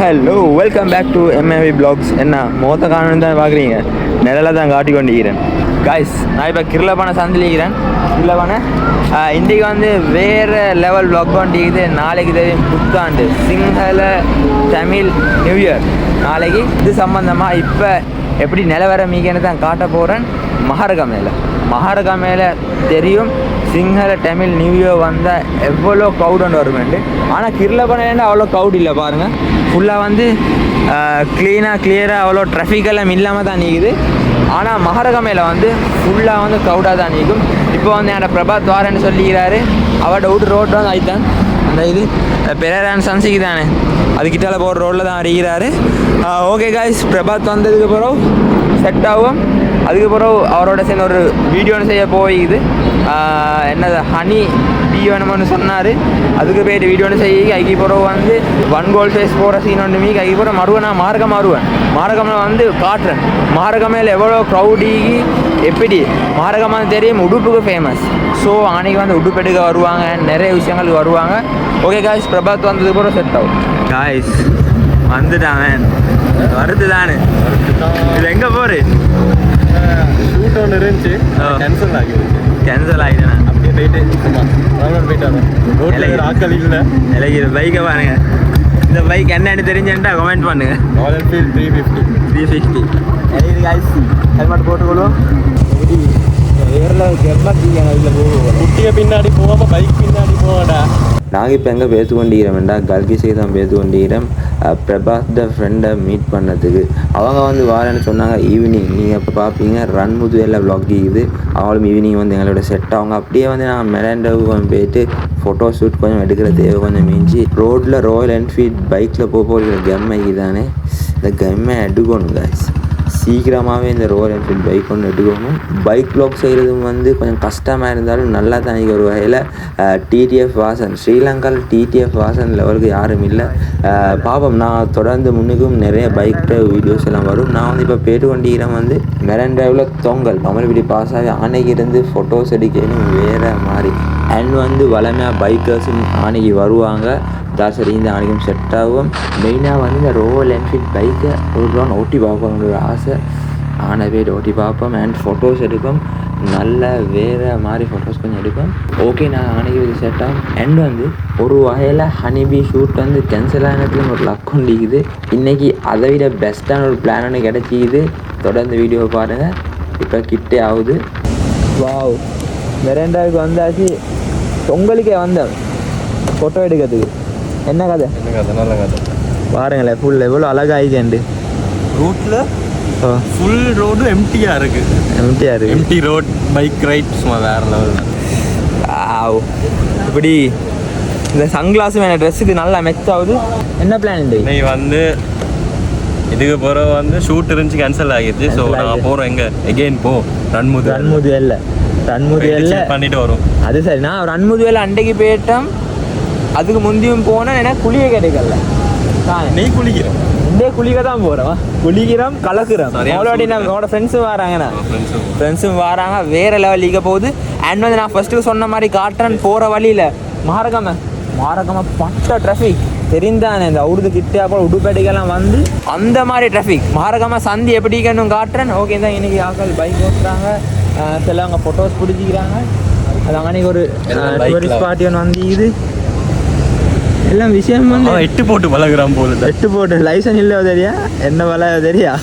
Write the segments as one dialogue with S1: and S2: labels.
S1: Hello welcome back to MAV blogs. என்ன மொத்த காரணம் தான் பார்க்குறீங்க, நிழலை தான் காட்டி கொண்டிருக்கிறேன் காய்ஸ். நான் இப்போ கிருளப்பான சந்திலிக்கிறேன். கிருளப்பான இன்றைக்கு வந்து வேறு லெவல் பிளாக் பண்ணிக்குது. நாளைக்கு தெரியும் புத்தாண்டு, சிங்கள தமிழ் நியூ இயர். நாளைக்கு இது சம்மந்தமாக இப்போ எப்படி நிலவரம் மீக்கன்னு தான் காட்ட போகிறேன். மகாரகா மேலே தெரியும் சிங்கள தமிழ் நியூ இயர் வந்தால் எவ்வளோ க்ரௌட் வருமெண்டு. ஆனால் கிருளப்பனையில் அவ்வளோ க்ரௌட் இல்லை பாருங்கள். ஃபுல்லாக வந்து கிளியராக அவ்வளோ ட்ராஃபிக்கெல்லாம் இல்லாமல் தான் நீக்குது. ஆனால் மகாரகமையில் வந்து ஃபுல்லாக வந்து க்ரௌடாக தான் நீக்கும். இப்போ வந்து என்னோட பிரபாத் வாரன்னு சொல்லிக்கிறாரு. அவரோட வீட்டு ரோடு வந்து அதுதான் அந்த இது பெரேரான் சன்சிக்கு தானே, அதுக்கிட்டால போகிற ரோட்டில் தான் அறிகிறாரு. ஓகே காய்ஸ், பிரபாத் வந்ததுக்கு அப்புறம் செட் ஆகும். அதுக்கப்புறம் அவரோட சேர்ந்து ஒரு வீடியோன்னு செய்ய போயிது. என்னது ஹனி டீ வேணும்னு சொன்னார். அதுக்கு போய்ட்டு வீடியோன்னு செய்ய அதுக்கு பிறகு வந்து 1 கோல் ஃபேஸ் போகிற சீன் ஒன்று மீக்கு. அதுக்கு பிறகு மறுவேன் நான் மாரகமில் வந்து காட்டுறேன். மாரகமையில் எவ்வளோ க்ரௌடிக்கு எப்படி மாரகமாக தெரியும். உடுப்புக்கு ஃபேமஸ். ஸோ அன்றைக்கி வந்து உடுப்பு எடுக்க வருவாங்க, நிறைய விஷயங்களுக்கு வருவாங்க. ஓகே காய்ஸ், பிரபாத் வந்ததுக்கு பிறகு செட் ஆகும். காய்ஸ் வந்துட்டான், வருது தானே. இது எங்கே போகிற
S2: ஷூட் ஒன்று இருந்துச்சு,
S1: கேன்சல் ஆகிட்டேன்.
S2: அப்படியே போயிட்டு ரோட்டில் ஆக்கள் இல்லை.
S1: எனக்கு இது பைக்கை பாருங்க. இந்த பைக் என்னன்னு தெரிஞ்சுட்டா கமெண்ட் பண்ணுங்க.
S2: Royal Enfield 350.
S1: எனக்கு காய்ஸ் ஹெல்மெட் போட்டுக்கொள்வோம்.
S2: குட்டியை பின்னாடி போகாமல் பைக் பின்னாடி போகடா.
S1: நாங்கள் இப்போ எங்கே பேத்து கொண்டிருக்கிறோம்டா, கல்கிசை தான் பேத்து கொண்டிருக்கிறோம். பிரபாத்த ஃப்ரெண்டை மீட் பண்ணதுக்கு அவங்க வந்து வாரேன்னு சொன்னாங்க. ஈவினிங் நீங்கள் இப்போ பார்ப்பீங்க ரன்முதுவேல விளாக் இருக்குது. அவங்களும் ஈவினிங் வந்து எங்களோட செட் ஆகுங்க. அப்படியே வந்து நான் மெராண்டாவுக்கு கொஞ்சம் போயிட்டு ஃபோட்டோ ஷூட் கொஞ்சம் எடுக்கிற தேவை கொஞ்சம் மீஞ்சி ரோட்டில் ராயல் என்ஃபீல்ட் பைக்கில் போகிற கம்மைக்கு தானே. இந்த கம்மை எடுக்கணும் காய்ஸ், சீக்கிரமாகவே இந்த ராயல் என்ஃபீல்ட் பைக் ஒன்று எடுக்கணும். பைக் வ்ளாக் செய்கிறதும் வந்து கொஞ்சம் கஷ்டமாக இருந்தாலும் நல்லா தான் ஒரு வகையில். டிடிஎஃப் வாசன், ஸ்ரீலங்காவில் டிடிஎஃப் வாசன் லெவலுக்கு யாரும் இல்லை. பாப்போம், நான் தொடர்ந்து முன்னுக்கும் நிறைய பைக் ட்ரைவ் வீடியோஸ் எல்லாம் வரும். நான் வந்து இப்போ பேட்டு கொண்டிருக்கிறேன் வந்து மெரன் டிரைவில் தொங்கல் தமிழ்படி பாஸ் ஆகி அன்னைக்கு இருந்து ஃபோட்டோஸ் எடுக்கணும் வேறு மாதிரி. அண்ட் வந்து வளமையாக பைக்கர்ஸும் அன்னைக்கு வருவாங்க. சரி, இந்த அன்றைக்கும் செட் ஆகும். மெயினாக வந்து இந்த ராயல் என்ஃபீல்ட் பைக்கை ஒரு ரவுண்ட் ஓட்டி பார்ப்போம் ஒரு ஆசை. ஆன பேர் ஓட்டி பார்ப்போம் அண்ட் ஃபோட்டோஸ் எடுப்போம். நல்ல வேறு மாதிரி ஃபோட்டோஸ் கொஞ்சம் எடுப்போம். ஓகே, நான் அன்றைக்கி இது செட் ஆகும். அண்ட் வந்து ஒரு வகையில் ஹனிபி ஷூட் வந்து கேன்சல் ஆனதுன்னு ஒரு லக் கொண்டிக்குது. இன்றைக்கி அதை விட பெஸ்ட்டான ஒரு பிளான் ஒன்று கிடச்சிக்குது. தொடர்ந்து வீடியோ பாருங்கள். இப்போ கிட்டே ஆகுது. வாவ், மெரண்டாவுக்கு வந்தாச்சு. பொங்கலுக்கே வந்தேன் ஃபோட்டோ எடுக்கிறதுக்கு. என்ன கதை?
S2: நல்ல கதை
S1: பாருங்களேன். ஃபுல் எவ்வளோ அழகாகிக்கண்டு
S2: ரூட்டில் ஃபுல் ரோடு எம்டியாக இருக்குது. எம்டி ரோட், பைக் ரைட் சும்மா வேறு லெவல்.
S1: இப்படி இந்த சன்கிளாஸும் என் ட்ரெஸ்ஸுக்கு நல்லா மேட்ச் ஆகுது. என்ன பிளான் இல்லை?
S2: நீ வந்து இதுக்கு பிறகு வந்து ஷூட் இருந்துச்சு, கேன்சல் ஆகிடுச்சு. ஸோ நான் போகிறோம் எங்கே எகெயின் போ ரன்முதுவேல பண்ணிட்டு வரும்.
S1: அது சரி, நான் ரன்முதுவேல அன்றைக்கு போயிட்டேன். அதுக்கு முந்தியும் போனால் எனக்கு குளிக்க கிடைக்கல.
S2: நீ குளிக்கிற
S1: இந்த குளிக்க தான் போகிறோம், குளிக்கிறோம் கலக்குறோம். அவளோட என்னோட ஃப்ரெண்ட்ஸும் வராங்கண்ணா, ஃப்ரெண்ட்ஸும் வராங்க. வேறு லெவல் லீக்க போகுது. அண்ட் வந்து நான் ஃபஸ்ட்டு சொன்ன மாதிரி காட்டுறேன். போகிற வழியில் மாரகம பட்ட டிராஃபிக் தெரிந்தானே. இந்த உடுது கிட்டே அப்புறம் உடுப்பேட்டைக்கெல்லாம் வந்து அந்த மாதிரி டிராஃபிக். மாரகம சந்தி எப்படின்னு காட்டுறேன். ஓகே தான், இன்றைக்கி ஆக்கள் பைக் ஓட்டுறாங்க, சிலவங்க ஃபோட்டோஸ் பிடிச்சிக்கிறாங்க. அது அன்றைக்கி ஒரு டூரிஸ்ட் பார்ட்டி ஒன்று வந்து இது எல்லாம் விஷயம் வந்து
S2: 8 போட்டு பழகுறான் போல.
S1: 8 போட்டு லைசன்ஸ் இல்லை தெரியா, என்ன பழக தெரியா.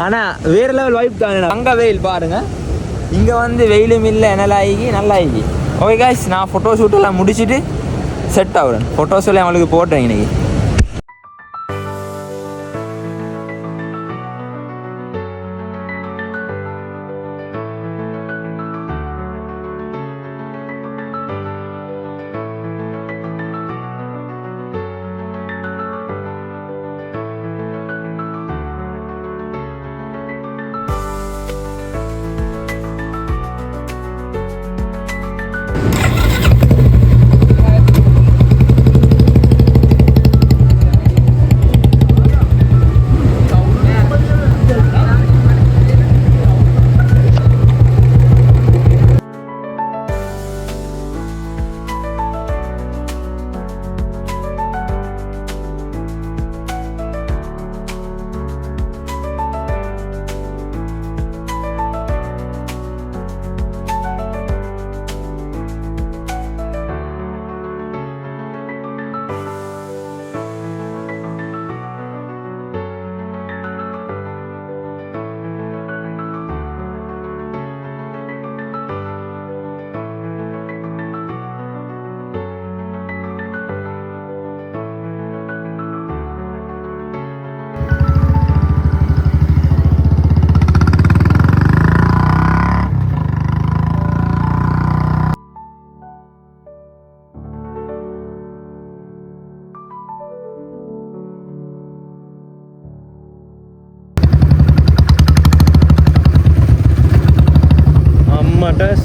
S1: ஆனால் வேறு லெவல் வைப் தானே. அங்கே வெயில் பாருங்கள், இங்கே வந்து வெயிலும் இல்லை, நல்லாகி நல்லாகி. ஓகே காய்ஸ், நான் ஃபோட்டோ ஷூட்டெல்லாம் முடிச்சுட்டு செட் ஆகுறேன். ஃபோட்டோஸ் எல்லாம் அவங்களுக்கு போட்டேன் இன்றைக்கி.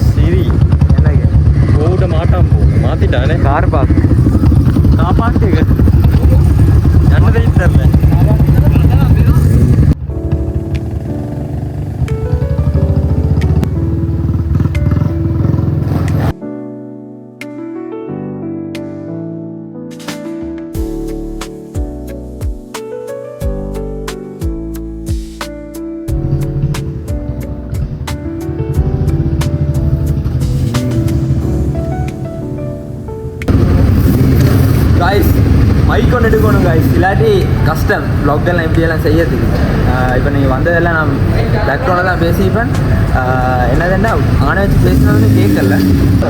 S2: சிரி
S1: என்னங்க
S2: போட மாட்டான் மாத்திட்டானே
S1: கார் பார்க்
S2: காப்பாத்து என்னதையும் தெரியல
S1: காய்ஸ் மைக் ஒன்று எடுக்கணும் காய்ஸ் இல்லாட்டி கஷ்டம் ப்ளாக்லாம் இப்படியெல்லாம் செய்யறதுக்கு இப்போ நீங்கள் வந்ததெல்லாம் நான் பேக்ரவுண்டில் தான் பேசிப்பேன் என்னதுன்னா ஆனை வச்சு பேசினா வந்து கேட்கல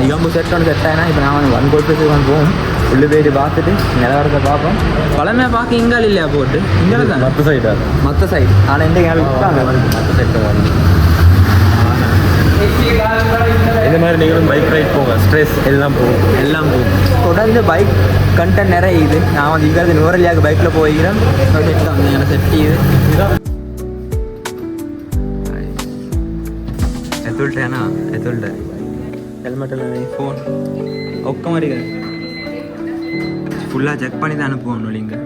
S1: நிகம்பு செட் ஒன்று செட் ஆகினா இப்போ நான் வந்து 1 கோட் பேசி போவோம் உள்ளே போயிட்டு பார்த்துட்டு நிலவரத்தை பார்ப்போம் பழமையாக பார்க்க இங்கால் இல்லையா போட்டு இங்கால தான் மற்ற சைடு ஆனால் இந்த கேள்வி மற்ற சைடு
S2: இந்த மாதிரி நீங்களும் பைக் ரைட் போங்க ஸ்ட்ரெஸ் எல்லாம் போகும்
S1: தொடர்ந்து பைக் கண்டென்ட் நிறைய இது நான் வந்து இங்கே நூறலியாக பைக்கில் போய்க்கிறேன் செட் வந்து எனக்கு செட் இது எத்துட்டேனா எத்துட்டேன் ஹெல்மெட்டில் ஃபோன் ஒக்க மாதிரி ஃபுல்லாக செக் பண்ணி தான் அனுப்புவோம் நீங்கள்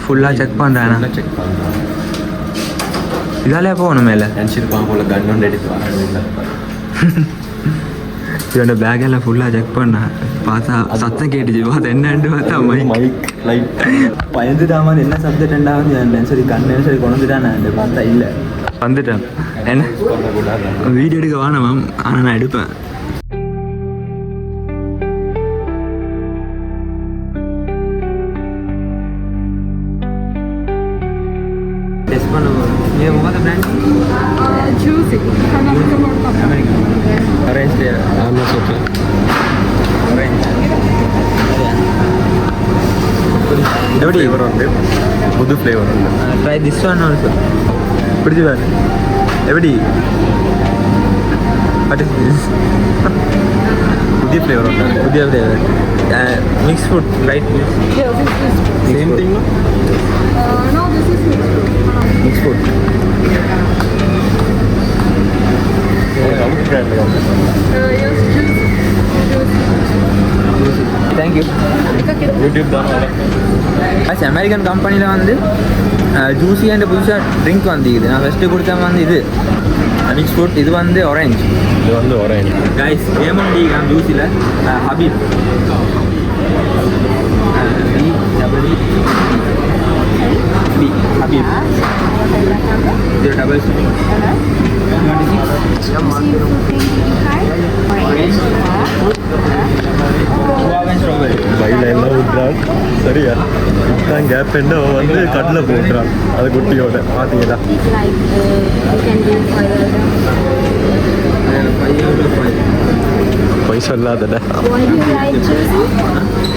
S1: ஃபுல்லாக செக் பண்ணுறேன்
S2: செக் பண்ணுறேன்
S1: இதாலே போகணும் மேலே
S2: நினச்சிருப்பான் போல கன் ஒன்று எடுத்து வரணும்
S1: இதோட பேக்கெல்லாம் ஃபுல்லாக செக் பண்ணேன் பார்த்தா சத்தம் கேட்டுச்சு பார்த்தா என்னன்னு பார்த்தா
S2: மைக் லைட்
S1: பயந்துட்டாம என்ன சப்ஜெக்ட் ரெண்டாவது சரி கண்ணு சரி கொண்டுட்டான் நான் பார்த்தா இல்லை வந்துட்டேன் என்ன வீடியோ எடுக்க வேணாம் மேம் ஆனால் நான் எடுப்பேன் டெஸ்ட் பண்ண போகிறோம் நீங்கள் உங்கள் பிராண்ட்
S3: Juicy.
S1: அமெரிக்கா ஆரஞ்ச்
S2: ஆமாம் சூப்பர்
S1: ஆரஞ்ச் எப்படி
S2: ஃப்ளேவர் உண்டு புது ஃப்ளேவர் உண்டு
S1: ட்ரை திஸ் ஒன் ஆல்சோ பிடிச்சி பாரு எப்படி வாட் இஸ் திஸ்
S2: புதிய ஃப்ளேவர் உண்டு
S1: புதிய flavour mix food right
S3: Yeah, this is
S2: same thing
S3: no, this is
S1: mix food
S3: yes, juicy.
S1: Thank you
S2: YouTube தான்
S1: அமெரிக்கன் கம்பெனியில் வந்து ஜூஸி அண்ட் புதுசாக ட்ரிங்க் வந்துக்குது நான் ஃபஸ்ட்டு கொடுத்த வந்து இது மிக்ஸ் ஃப்ரூட் இது வந்து ஆரஞ்ச்
S2: இது வந்து ஒரேஞ்ச்
S1: கைஸ் ஏமன் டீ ஜூஸில் ஹபீப் பி ஹபீப் இது டபுள்
S2: பையில எல்லாம் விட்றான் சரியா இதுதான் கேப் என்ன வந்து கட்டில் போட்டுறான் அது குட்டியோட பார்த்தீங்களா பொய் சொல்லாதடா
S3: Why do you like juicy?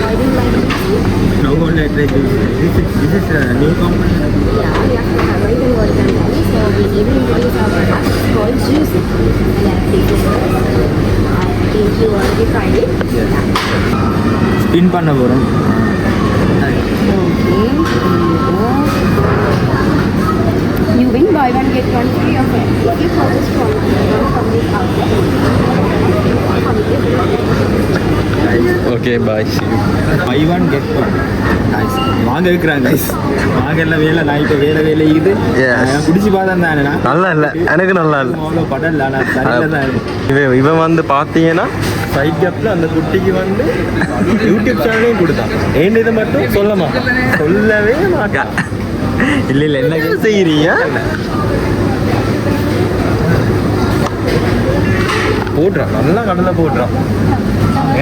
S3: Why do you like juicy?
S1: No one like this is a new company.
S3: Yeah, we are from American World Company, so we even introduce our product called Juicy. And I think you already tried it.
S1: Yes.
S3: Yeah.
S1: Spin பண்ண போறோம்.
S3: Okay, here you go. You win buy one get one free of it. If you purchase from this outlet.
S2: Okay bye
S1: Buy one get one. Nice. வாங்க இருக்கிறாங்க guys. வாங்க எல்லாம் வேலை நான் இப்போ வேலை இது. நான் குடிச்சு பார்த்தேன் தானே நான்.
S2: நல்லா இல்லை எனக்கு நல்லா இல்லை
S1: அவ்வளோ படல ஆனால் சரியில்லை தான் இருக்கும்.
S2: இவன் வந்து பார்த்தீங்கன்னா சைட் கேப்பில் அந்த குட்டிக்கு வந்து யூடியூப் சேனலையும் கொடுத்தான் ஏன் இதை மட்டும் சொல்ல மாட்டான் சொல்லவே மாட்டான்
S1: இல்லை என்ன
S2: செய்கிறீங்க போடுறான் நல்லா கடலை போடுறான்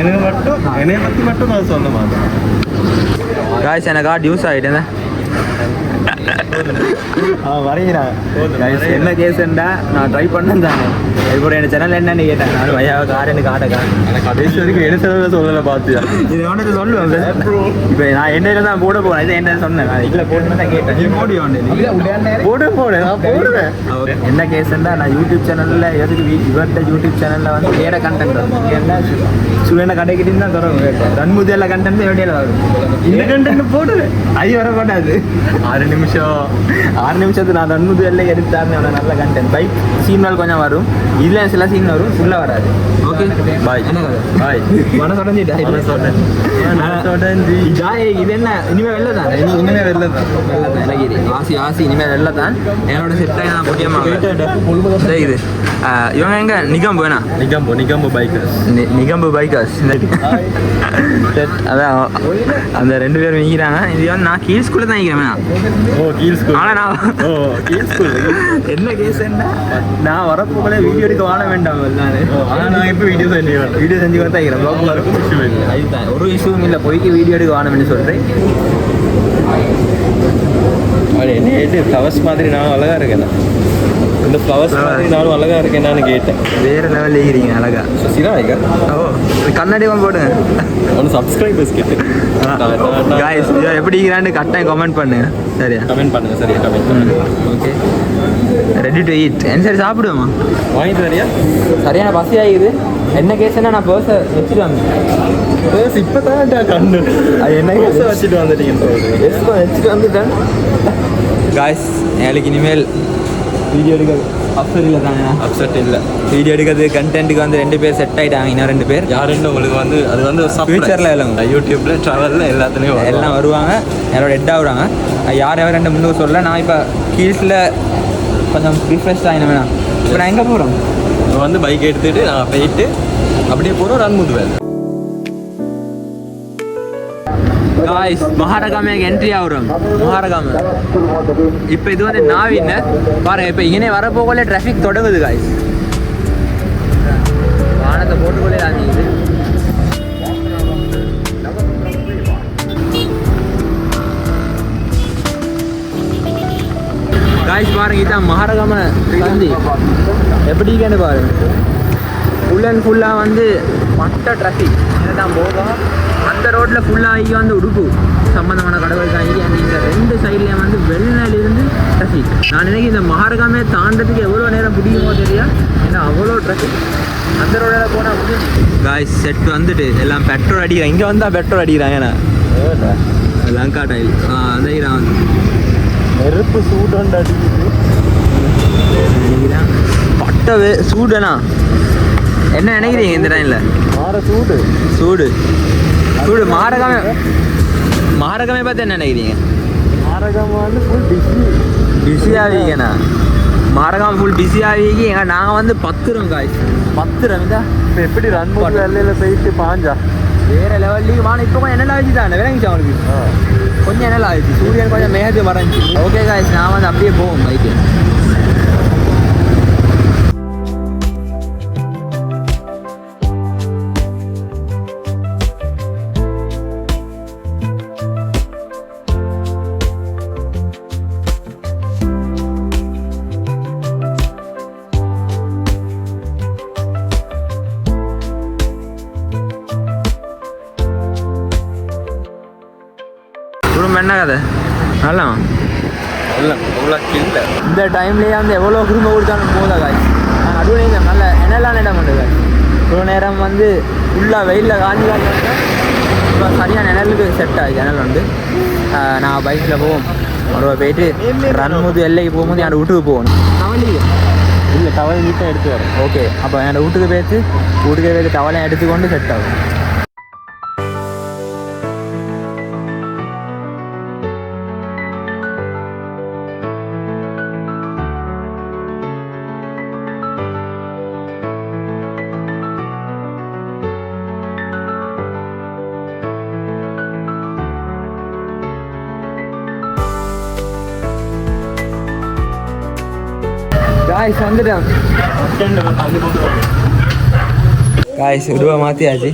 S2: என்னை பற்றி மட்டும் நான் சொல்ல மாட்டேன்
S1: காய்ஸ் எனக்கு கார்டு யூஸ் ஆகிட்டேன் வரைகிறான் என்ன கேஸ்ண்டா நான் ட்ரை பண்ணேன் தானே இப்போ என் சேனல் என்னன்னு கேட்டேன் நான் வையா கார் எனக்கு ஆட்டக்கா
S2: எனக்கு கடைசி வரைக்கும் என்ன சேனலில் சொல்லலை பார்த்தியா
S1: இது ஒன்று சொல்லுவேன் இப்போ நான் என்னையில தான் போட போகிறேன் இதை என்ன சொன்னேன் நான் இதில் போட்டு தான் கேட்டேன் நீ போடி
S2: போடு நான் போடுவேன்
S1: என்ன கேஸ்ண்டா நான் யூடியூப் சேனலில் எதுக்கு இவர்கிட்ட யூடியூப் சேனலில் வந்து வேற கண்டென்ட் வரும் என்ன சுவேன கடைக்கிட்டு தான் தரோம் ரன்முதியெல்லாம் கண்டென்ட் வேண்டியில் வரும் இந்த கண்டென்ட் போடுவேன் அது வர மாட்டாது
S2: 6 நிமிஷம்
S1: 6 நிமிஷத்துக்கு நான் 90 எல்லாம் எடுத்தாருன்னு அவ்வளோ நல்ல கண்டென்ட். பைக் சீன்கள் கொஞ்சம் வரும், இதில் சில சீன் வரும், ஃபுல்லாக வராது. ஓகே
S2: பாய் பாய்.
S1: மனசு உடஞ்சிட்டா இது என்ன இனிமேல் வெளில தான், இனிமேல் வெளில தான் இலகிரி ஆசி இனிமேல் வெளில தான். என்னோட செட்டாக நான் முக்கியமாக இது இவங்க எங்க நிகம்பு வேணா
S2: நிகம்பு பைக்கர்ஸ்.
S1: நிகம்பு பைக்கர்ஸ் அதான் அந்த 2 பேரும் நிற்கிறாங்க. இது வந்து நான் கீழ் ஸ்கூலில் தான் நிற்கிறேன்.
S2: கீழ் ஸ்கூல்.
S1: ஆனால் நான்
S2: கீழ் ஸ்கூல்
S1: என்ன கேஸ் என்ன, நான் வரப்போக்கலே வீடியோ எடுக்க வாழ வேண்டாம்.
S2: ஆனால் நான் இப்போ வீடியோ செஞ்சு
S1: தான் இருக்கிறேன். அதுதான் ஒரு இஷ்யூவும் இல்லை, போய்க்கு வீடியோ எடுக்க வாழணும்னு சொல்கிறேன்.
S2: என்ன கேட்டு ஃப்ளவர்ஸ் மாதிரி நான் அழகாக இருக்கேன். இந்த ஃப்ளவர்ஸ் மாதிரி நானும் அழகாக இருக்கேன்னு கேட்டேன்.
S1: வேறு லெவலில் இருக்கிறீங்க அழகா.
S2: சுசிலா ஐக்கா
S1: கண்ணாடி போடுங்க.
S2: ஒன்று சப்ஸ்கிரைபர்ஸ் கேட்டு
S1: காய்ஸ் எப்படி இருக்கிறான்னு கட்டாயம் கமெண்ட் பண்ணுங்க. சரியா
S2: கமெண்ட் பண்ணுங்க. சரியா கமெண்ட் பண்ணுங்க.
S1: Okay ready to eat. என்ன சரி சாப்பிடுவோமா?
S2: வாங்கிட்டு வரியா?
S1: சரியான பசி ஆகிடுது. என்ன கேஸ்னா நான் பர்ஸை வச்சுட்டு வந்தேன்.
S2: பர்ஸ் இப்போ தான் கண்ணு அது என்ன கேஸை வச்சுட்டு வந்துட்டீங்க?
S1: வச்சுட்டு வந்துட்டேன். காய்ஸ் எனக்கு இனிமேல் வீடியோ எடுக்கிறது அப்செட் இல்லை தானே? அப்செட் இல்லை. வீடியோ எடுக்கிறது கண்டென்ட்டுக்கு வந்து 2 பேர் செட் ஆகிட்டாங்க. இன்னும் 2 பேர்
S2: யாருன்னு உங்களுக்கு வந்து அது வந்து
S1: ஃபியூச்சரில் இல்லைங்க.
S2: யூடியூப்பில் ட்ராவலில் எல்லாத்துலேயும்
S1: எல்லாம் வருவாங்க, என்னோட ஹெட் ஆகுறாங்க. யார் 2 முன்னுக்கு சொல்ல. நான் இப்போ கீழ்ஸில் கொஞ்சம் ரிஃப்ரெஷ் ஆகின வேணாம். இப்போ நான் எங்கே போகிறோம்?
S2: இப்போ வந்து பைக் எடுத்துகிட்டு நான் போயிட்டு அப்படியே போகிறோம் ரன்முதுவேல்.
S1: Guys மகாரகாமேக்கு entry ஆகுறோம். மகாரகாம இப்போ இது வந்து நாவின் பாருங்க. இப்போ இங்கே வரப்போகல டிராஃபிக் தொடங்குது. காய்ஸ் வானத்தை போட்டுக்கொள்ளே ஆகிடுது. காய்ஸ் பாருங்க, இதுதான் மகாரகாம சந்தி. எப்படி இருக்கேன்னு பாருங்க. ஃபுல் அண்ட் ஃபுல்லாக வந்து மற்ற டிராஃபிக் இதுதான் போகும். அந்த ரோட்டில் ஃபுல்லாக இங்கே வந்து உடுப்பு சம்மந்தமான கடவுள் தான். இந்த 2 சைட்லேயும் வந்து வெளிநாட்டிலிருந்து டிராஃபிக். நான் நினைக்கிறேன் இந்த மகாரகாமே தாண்டதுக்கு எவ்வளோ நேரம் பிடிக்குமோ தெரியா, ஏன்னா அவ்வளோ டிராஃபிக். அந்த ரோடில் போனால் காய்ஸ் செட் வந்துட்டு எல்லாம் பெட்ரோல் அடிக்கிறான். இங்கே வந்தால் பெட்ரோல் அடிக்கிறாங்க. ஏன்னா லங்கா டைல் அதான் வந்து
S2: நெருப்பு சூடு அடிக்குது.
S1: பட்டவே சூடுண்ணா. என்ன நினைக்கிறீங்க இந்த டைமில்?
S2: சூடு
S1: சூடு சூடு மகாரகமே பார்த்து என்ன நினைக்கிறீங்க?
S2: மகாரகம் வந்து ஃபுல்
S1: பிஸி ஆவீங்கண்ணா. மகாரகம் ஃபுல் பிஸி ஆவீங்க. எங்க நாங்கள் வந்து பத்துறோம். காய்ஸ் பத்துறோம். இதா
S2: இப்போ எப்படி ரன்முது வெள்ளையில் போயிட்டு பாஞ்சா
S1: வேறு லெவல்லையும் வாங்க. இப்போ கொஞ்சம் என்னெல்லாம் ஆச்சு தானே விளங்கிச்சு அவங்களுக்கு. கொஞ்சம் என்னெல்லாம் ஆயிடுச்சு. சூரியன் கொஞ்சம் மேகத்து மறைஞ்சி. ஓகே காய்ஸ் நான் வந்து அப்படியே போவோம் பைக்கு. என்ன கதை நல்லா இந்த டைம்லேயே வந்து எவ்வளோ குடும்ப கொடுத்தாலும் போதா. காய்ச்சி நான் நடுவில் நல்ல என்னெல்லாம் இடம் பண்ணுது. இவ்வளோ நேரம் வந்து ஃபுல்லாக வெயிலில் காஞ்சி இப்போ சரியான நிழலுக்கு செட் ஆகுது. நிழல் வந்து நான் பைக்கில் போவோம். ஒரு போயிட்டு ரன்முது எல்லைக்கு போகும்போது என்னோட வீட்டுக்கு போகணும். டவலி
S2: இல்லை டவல் நீட்டாக எடுத்து வரேன்.
S1: ஓகே அப்போ என்னோட வீட்டுக்கு போயிட்டு டவலையும் எடுத்துக்கொண்டு செட் ஆகும். காய்ஸ் வந்துட்டேன். காய்ஸ் உருவா மாற்றியாச்சு.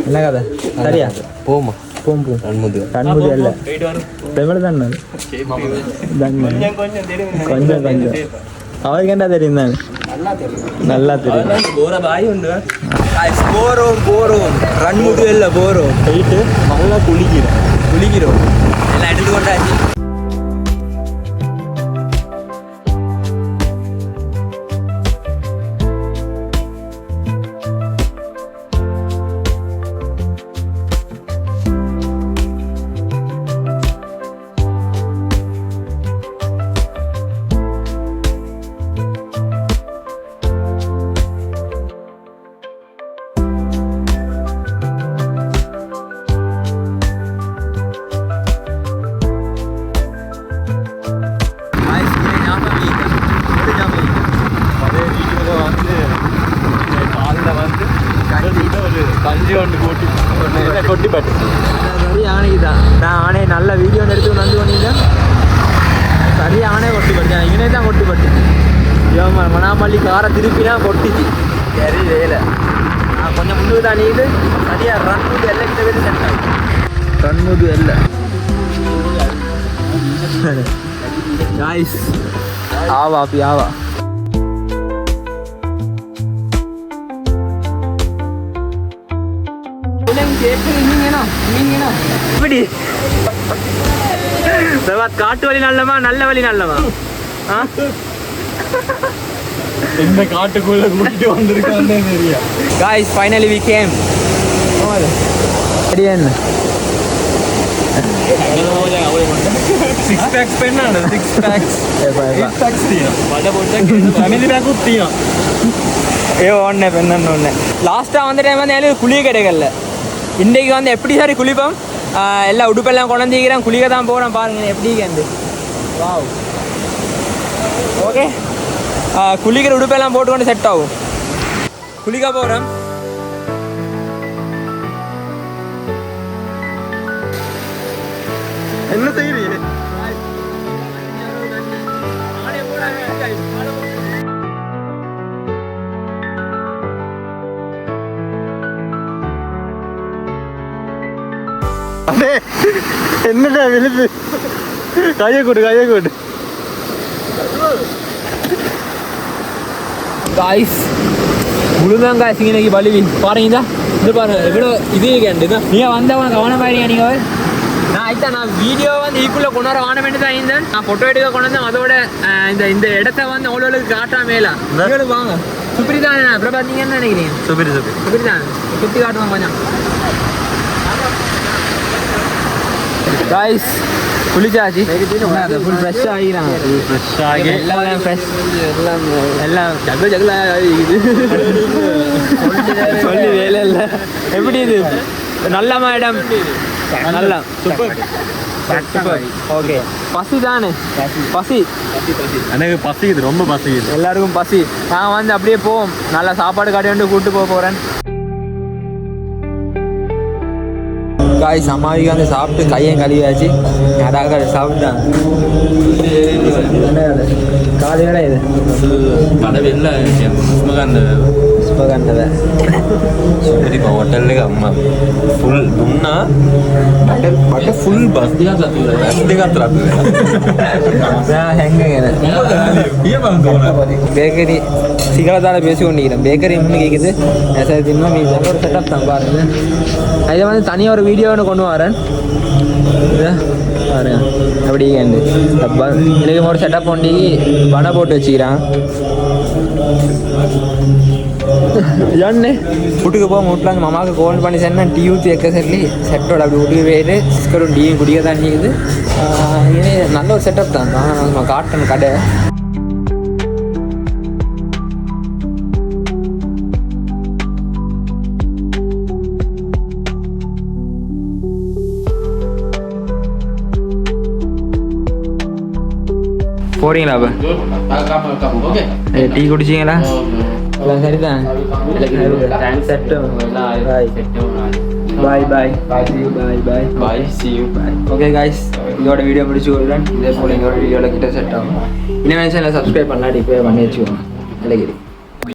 S1: என்ன கதை சரியா?
S2: போமா
S1: போம் ரன்முது அல்ல தமிழ் தானே. கொஞ்சம் அவருக்கு என்ன தெரியும் தானே? நல்லா தெரியும். போறோம் ரன்முது இல்லை போறோம்.
S2: போயிட்டு நல்லா குளிக்கிறோம்
S1: எல்லாம் எடுத்து கொண்டாச்சு.
S2: பட்டு
S1: சரி ஆணைக்கு தான் நான் ஆணையை நல்ல வீடியோ எடுத்து வந்து பண்ணிட்டேன் சரியா ஆணையை கொட்டி பட்டேன் இவனே தான் கொட்டி பட்டுச்சு இவன் மணாமல்லி காரை திருப்பினா கொட்டிச்சு சரி வேலை நான் கொஞ்சம் முன்னுக்கு தான் நீது சரியா ரன் முது எல்லாம் கிட்ட பேர் சென்றாங்க ரன் முது எல்லாம் गाइस आओ आप ही आओ காட்டு வழி நல்லமா நல்ல வழி நல்லமா
S2: இந்த காட்டுக்குள்ள கூட்டிட்டு வந்திருக்கானே தெரியா
S1: गाइस फाइनली वी केम अडियन
S2: 6 packs පෙන්නන්න 6 packs 8 packs තියෙනවා බඩ පොඩ්ඩක් family pack උත් තියෙනවා
S1: ஏ ஒண்ணே பெண்ணන්න ஒண்ணே லாஸ்டா வந்த டைம் வந்து எனக்கு குளிய கிடைக்கல இன்னைக்கு வந்து எப்படி சாரி குளிப்போம் எல்லா உடுப்பெல்லாம் கொண்டாந்துக்கிறேன் குளிக்க தான் போகிறேன் பாருங்க எப்படி கேந்து வாவ் ஓகே குளிக்கிற உடுப்பெல்லாம் போட்டுக்கொண்டு செட் ஆகும் குளிக்க போகிறேன்
S2: என்ன செய்றீங்க அடே என்னடா விழுது கையை கொடு
S1: गाइस முழுதான் காய்ஸ் இன்னைக்கு பலிவி பாருங்க இது பாருங்க எவ்வளோ இது கேண்டு நீங்கள் வந்தவங்க கவனம் பாருங்க நீங்கள் நான் வீடியோ வந்து ஈக்குள்ள கொண்டு வர வான வேண்டி தான் இருந்தேன் நான் ஃபோட்டோ எடுக்க கொண்டு வந்தேன் அதோட இந்த இடத்த வந்து அவ்வளோக்கு காட்டாமேல வாங்க சுப்ரி தான் அப்புறம் பார்த்தீங்கன்னு நினைக்கிறீங்க சுப்ரி தான் சுற்றி காட்டுவாங்க கொஞ்சம் गाइस குளிச்சாச்சு ஃபுல் ஃப்ரெஷ் ஆகிக்கிறாங்க எல்லாம் ஃப்ரெஷ் எல்லாம் ஜகுல சொல்லி வேலை இல்லை எப்படி இது நல்ல மேடம் நல்லா சூப்பர் ஓகே பசி தானே பசி
S2: எனக்கு பசிக்குது ரொம்ப பசிக்குது
S1: எல்லாருக்கும் பசி நான் வந்து அப்படியே போவோம் நல்லா சாப்பாடு காட்டி வந்து கூப்பிட்டு போகிறேன் காய்ஸ் அம்மாவிக்கு வந்து சாப்பிட்டு கையும் கழுவியாச்சு அடாக சாப்பிட்டான் காலையில இது
S2: கடை இல்லை
S1: சுபகாந்தவை
S2: ஹோட்டலுக்கு அம்மா ஃபுல் துண்ணா பட் ஃபுல் பஸ்தியா பேக்கரி சிகலத்தால பேசி கொண்டிருக்கிறேன் பேக்கரி இன்னும் கேட்குது இன்னும் ஒரு செட்டப் தான் பாருங்க இதை வந்து தனியாக ஒரு வீடியோ ஒன்று கொண்டு வரேன் பாருங்க அப்படி எனக்கு ஒரு செட்டப் பண்ணி வடை போட்டு வச்சுக்கிறான் ஜான்னு வீட்டுக்கு போக வீட்டில் அந்த மாமாவுக்கு கோல் பண்ணி சொன்னா டீ ஊற்றி வைக்க சொல்லி செட்டோட அப்படி வீட்டுக்கு போயிட்டு சிஸ்கரும் டீயும் குடிக்க தண்ணி இது இது நல்ல ஒரு செட்டப் தான் நம்ம காட்டன் கடை போறீங்களா அப்போ டீ குடிச்சிங்களா எல்லாம் சரிதான் பாய் பாய் பாய் see you bye okay guys இதோட வீடியோ முடிச்சு கொள்கிறேன் இதே போல் எங்களோட வீடியோவில் கிட்ட செட் ஆகும் இன்னும் சேனலை சப்ஸ்கிரைப் பண்ணலாம் இப்போ பண்ணி வச்சுக்கோங்க நல்ல